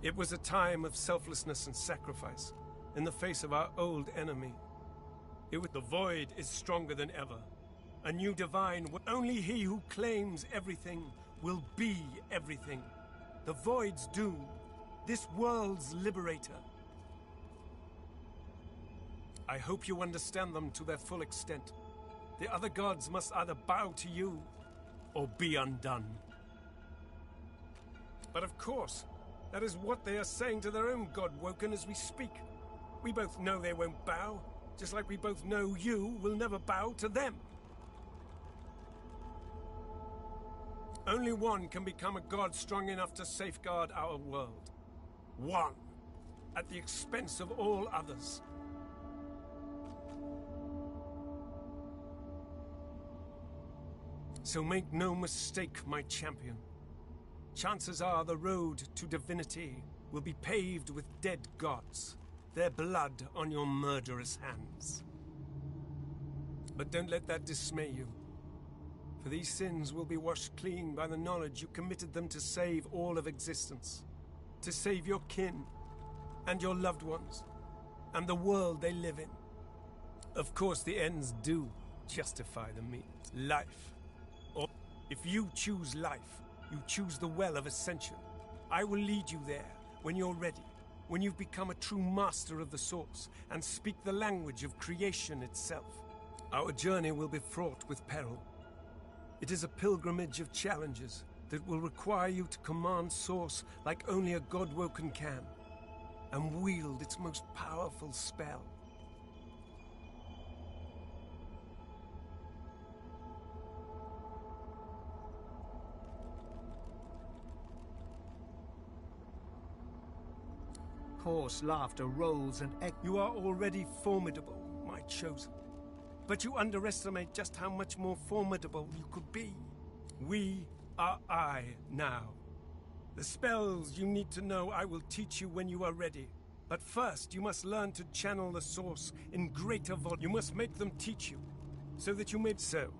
It was a time of selflessness and sacrifice, in the face of our old enemy. The void is stronger than ever. A new divine, only he who claims everything will be everything. The void's doom, this world's liberator. I hope you understand them to their full extent. The other gods must either bow to you, or be undone. But of course, that is what they are saying to their own God-woken as we speak. We both know they won't bow, just like we both know you will never bow to them. Only one can become a god strong enough to safeguard our world. One, at the expense of all others. So make no mistake, my champion. Chances are the road to divinity will be paved with dead gods, their blood on your murderous hands. But don't let that dismay you, for these sins will be washed clean by the knowledge you committed them to save all of existence, to save your kin, and your loved ones, and the world they live in. Of course, the ends do justify the means. Life. Or if you choose life, you choose the Well of Ascension. I will lead you there when you're ready, when you've become a true master of the Source and speak the language of creation itself. Our journey will be fraught with peril. It is a pilgrimage of challenges that will require you to command Source like only a God-woken can, and wield its most powerful spell. Hoarse laughter rolls and echoes. You are already formidable, my chosen. But you underestimate just how much more formidable you could be. We are I now, The spells you need to know I will teach you when you are ready. But first, you must learn to channel the source in greater volume. You must make them teach you, so that you may... So,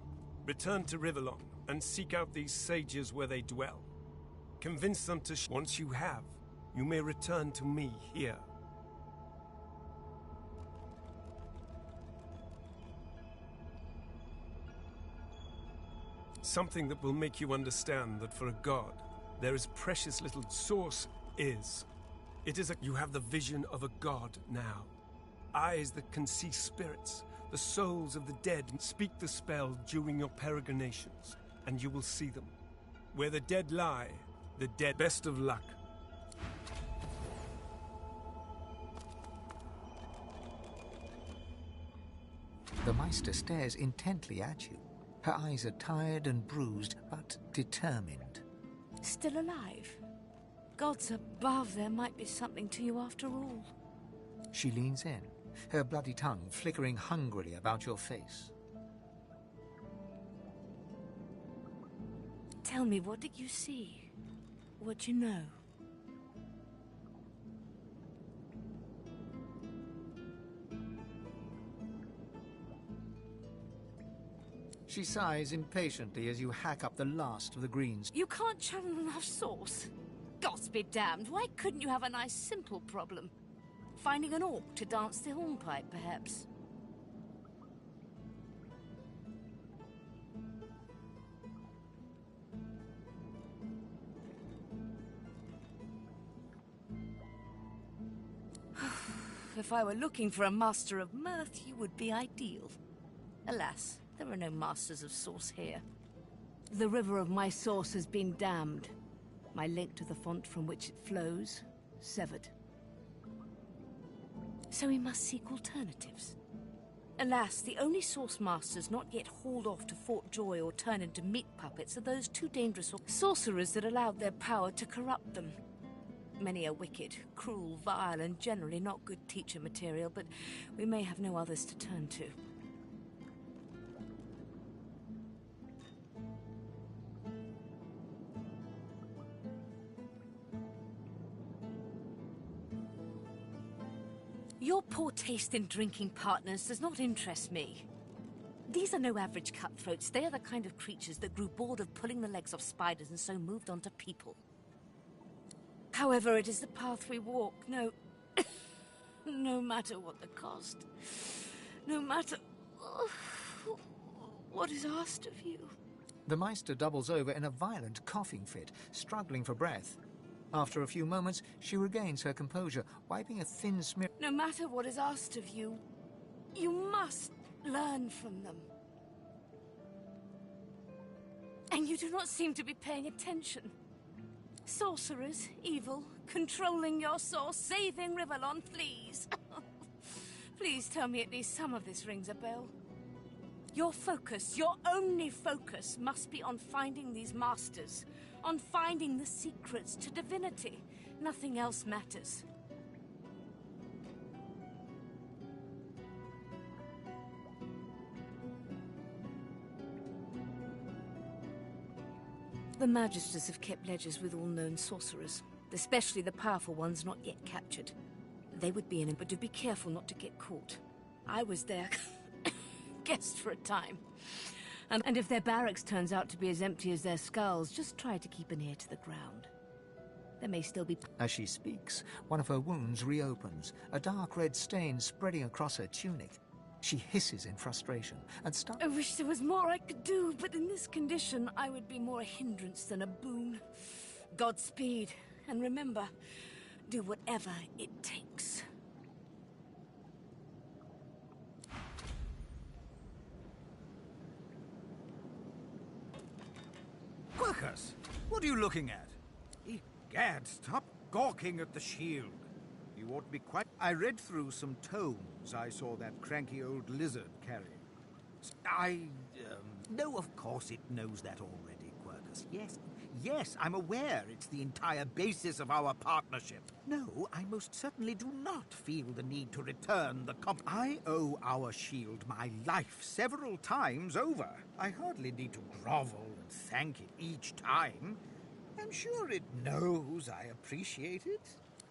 return to Rivellon and seek out these sages where they dwell. Convince them to... Once you have, you may return to me here. Something that will make you understand that for a god, there is precious little source is. It is you have the vision of a god now. Eyes that can see spirits, the souls of the dead. Speak the spell during your peregrinations, and you will see them. Where the dead lie, the dead. Best of luck. The Meister stares intently at you. Her eyes are tired and bruised, but determined. Still alive? Gods above, there might be something to you after all. She leans in, her bloody tongue flickering hungrily about your face. Tell me, what did you see? What you know? She sighs impatiently as you hack up the last of the greens. You can't channel enough sauce? Gods be damned, why couldn't you have a nice simple problem? Finding an orc to dance the hornpipe, perhaps? If I were looking for a master of mirth, you would be ideal. Alas, there are no masters of sauce here. The river of my sauce has been dammed. My link to the font from which it flows, severed. So we must seek alternatives. Alas, the only sauce masters not yet hauled off to Fort Joy or turned into meat puppets are those two dangerous sorcerers that allowed their power to corrupt them. Many are wicked, cruel, vile, and generally not good teacher material, but we may have no others to turn to. Your poor taste in drinking partners does not interest me. These are no average cutthroats. They are the kind of creatures that grew bored of pulling the legs off spiders and so moved on to people. However, it is the path we walk. No matter what the cost. No matter what is asked of you. The Meister doubles over in a violent coughing fit, struggling for breath. After a few moments, she regains her composure, wiping a thin smear. No matter what is asked of you, you must learn from them. And you do not seem to be paying attention. Sorcerers, evil, controlling your source, saving Rivellon, please. Please tell me at least some of this rings a bell. Your focus, your only focus, must be on finding these masters. On finding the secrets to divinity. Nothing else matters. The Magisters have kept ledgers with all known sorcerers, especially the powerful ones not yet captured. They would be in it, but do be careful not to get caught. I was their guest for a time. And if their barracks turns out to be as empty as their skulls, just try to keep an ear to the ground. There may still be... As she speaks, one of her wounds reopens, a dark red stain spreading across her tunic. She hisses in frustration and starts... I wish there was more I could do, but in this condition, I would be more a hindrance than a boon. Godspeed, and remember, do whatever it takes. Quercus, what are you looking at? Egad, stop gawking at the shield. You ought to be quite... I read through some tomes I saw that cranky old lizard carrying. No, of course it knows that already, Quercus. Yes, I'm aware it's the entire basis of our partnership. No, I most certainly do not feel the need to return the I owe our shield my life several times over. I hardly need to grovel and thank it each time. I'm sure it knows I appreciate it.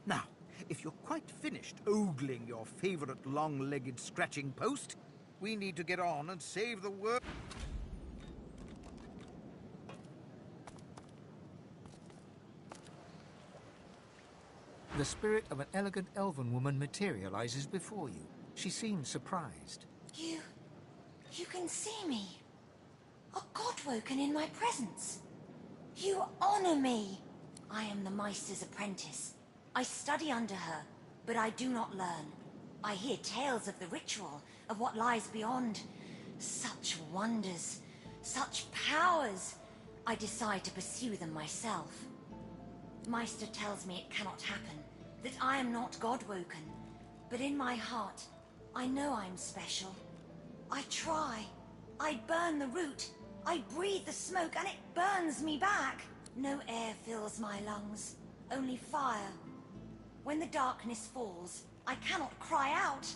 Now, if you're quite finished ogling your favorite long-legged scratching post, we need to get on and save the world. The spirit of an elegant elven woman materializes before you. She seems surprised. You can see me. A godwoken in my presence. You honor me. I am the Meister's apprentice. I study under her, but I do not learn. I hear tales of the ritual, of what lies beyond. Such wonders, such powers. I decide to pursue them myself. Meister tells me it cannot happen, that I am not godwoken. But in my heart, I know I'm special. I try. I burn the root. I breathe the smoke and it burns me back. No air fills my lungs, only fire. When the darkness falls, I cannot cry out.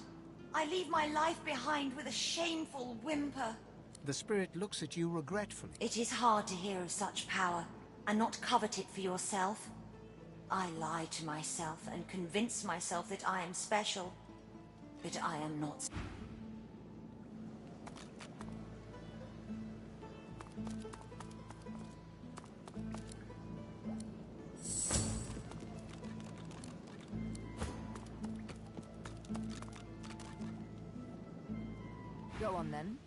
I leave my life behind with a shameful whimper. The spirit looks at you regretfully. It is hard to hear of such power and not covet it for yourself. I lie to myself and convince myself that I am special, but I am not. Go on then.